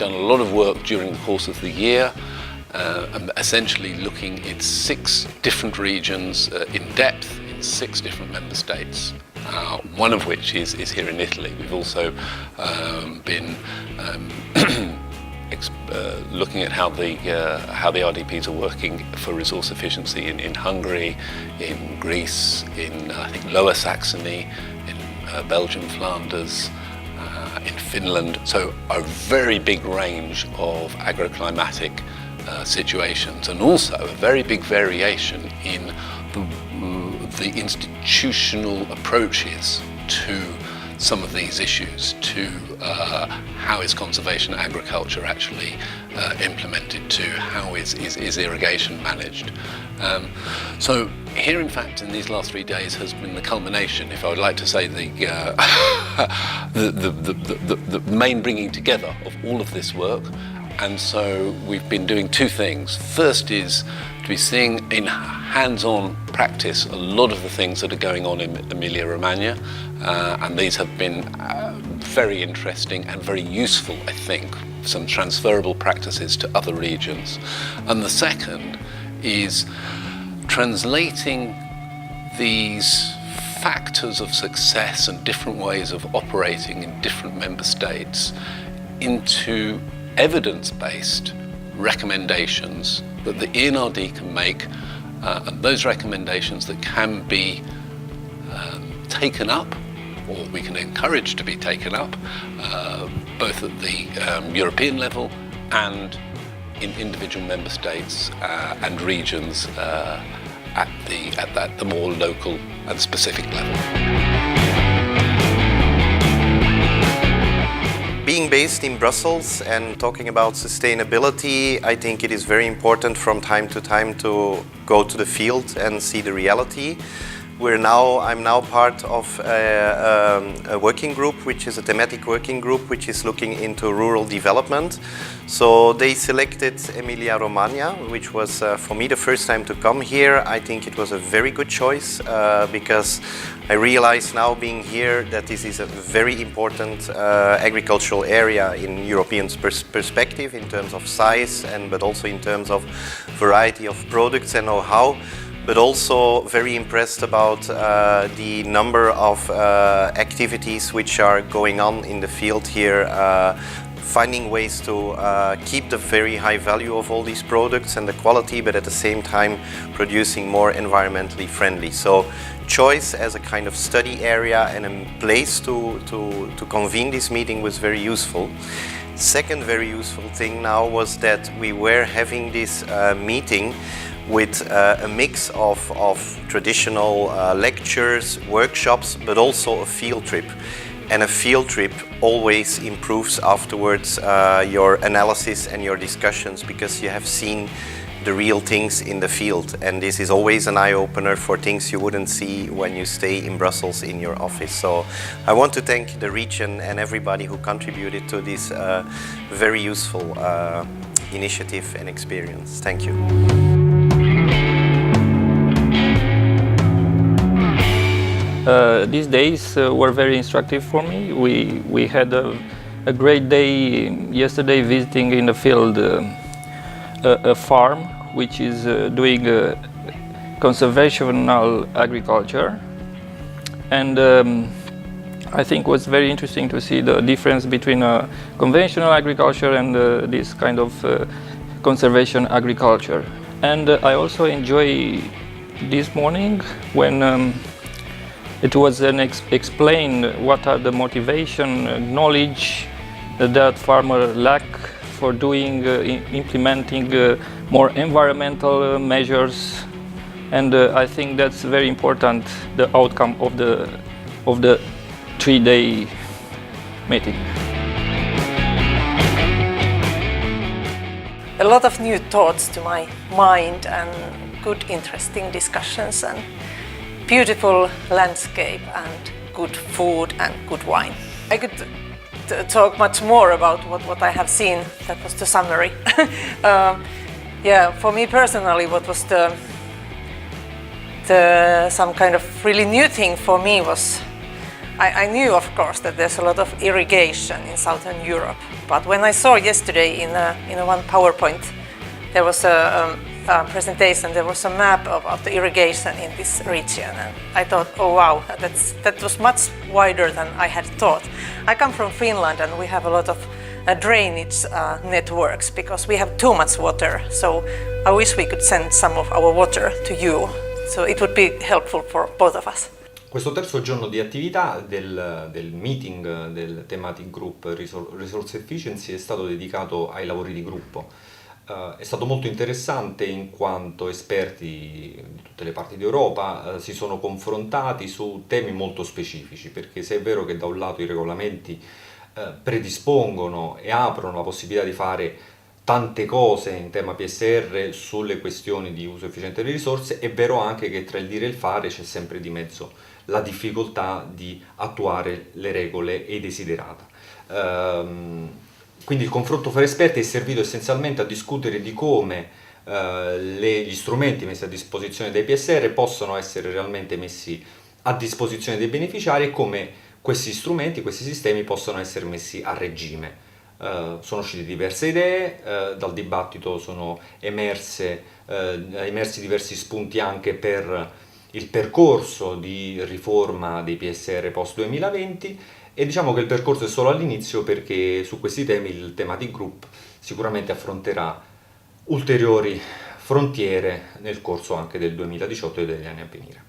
done a lot of work during the course of the year, essentially looking at 6 different regions in depth in 6 different member states. One of which is here in Italy. We've also been looking at how the RDPs are working for resource efficiency in Hungary, in Greece, in I think Lower Saxony, in Belgium, Flanders, in Finland. So a very big range of agroclimatic situations, and also a very big variation in the institutional approaches to some of these issues, to how is conservation agriculture actually implemented, to how is irrigation managed. So here, in fact, in these last 3 days has been the culmination, if I would like to say, the main bringing together of all of this work. And so we've been doing 2 things. First is to be seeing in hands-on practice a lot of the things that are going on in Emilia-Romagna, and these have been very interesting and very useful, I think, some transferable practices to other regions. And the second is translating these factors of success and different ways of operating in different member states into evidence-based recommendations that the ENRD can make, and those recommendations that can be taken up, or we can encourage to be taken up, both at the European level and in individual member states and regions at the more local and specific level. Being based in Brussels and talking about sustainability, I think it is very important from time to time to go to the field and see the reality. I'm now part of a working group, which is a thematic working group, which is looking into rural development. So they selected Emilia-Romagna, which was for me the first time to come here. I think it was a very good choice because I realize now, being here, that this is a very important agricultural area in European perspective, in terms of size, but also in terms of variety of products and know-how. But also very impressed about the number of activities which are going on in the field here, finding ways to keep the very high value of all these products and the quality, but at the same time producing more environmentally friendly. So choice as a kind of study area and a place to convene this meeting was very useful. Second very useful thing now was that we were having this meeting with a mix of traditional lectures, workshops, but also a field trip. And a field trip always improves afterwards your analysis and your discussions, because you have seen the real things in the field. And this is always an eye-opener for things you wouldn't see when you stay in Brussels in your office. So I want to thank the region and everybody who contributed to this very useful initiative and experience. Thank you. These days were very instructive for me. We had a great day yesterday visiting in the field a farm which is doing conservational agriculture, and I think it was very interesting to see the difference between conventional agriculture and this kind of conservation agriculture. And I also enjoy this morning when it was explained what are the motivation, knowledge that farmers lack for doing, implementing more environmental measures, and I think that's very important, the outcome of the 3-day meeting. A lot of new thoughts to my mind and good, interesting discussions and beautiful landscape and good food and good wine. I could talk much more about what I have seen. That was the summary. Yeah, for me personally, what was some kind of really new thing for me was I knew, of course, that there's a lot of irrigation in Southern Europe, but when I saw yesterday in one PowerPoint, there was a presentation, there was a map of the irrigation in this region, and I thought, oh wow, that was much wider than I had thought. I come from Finland, and we have a lot of drainage networks because we have too much water, so I wish we could send some of our water to you, so it would be helpful for both of us. Questo terzo giorno di attività del meeting del thematic group Resource Efficiency è stato dedicato ai lavori di gruppo. È stato molto interessante in quanto esperti di tutte le parti d'Europa si sono confrontati su temi molto specifici, perché se è vero che da un lato i regolamenti predispongono e aprono la possibilità di fare tante cose in tema PSR sulle questioni di uso efficiente delle risorse, è vero anche che tra il dire e il fare c'è sempre di mezzo la difficoltà di attuare le regole e i desiderata. Quindi il confronto fra esperti è servito essenzialmente a discutere di come gli strumenti messi a disposizione dai PSR possono essere realmente messi a disposizione dei beneficiari e come questi strumenti, questi sistemi possono essere messi a regime. Sono uscite diverse idee, dal dibattito sono emersi diversi spunti anche per il percorso di riforma dei PSR post 2020 e diciamo che il percorso è solo all'inizio perché su questi temi il thematic group sicuramente affronterà ulteriori frontiere nel corso anche del 2018 e degli anni a venire.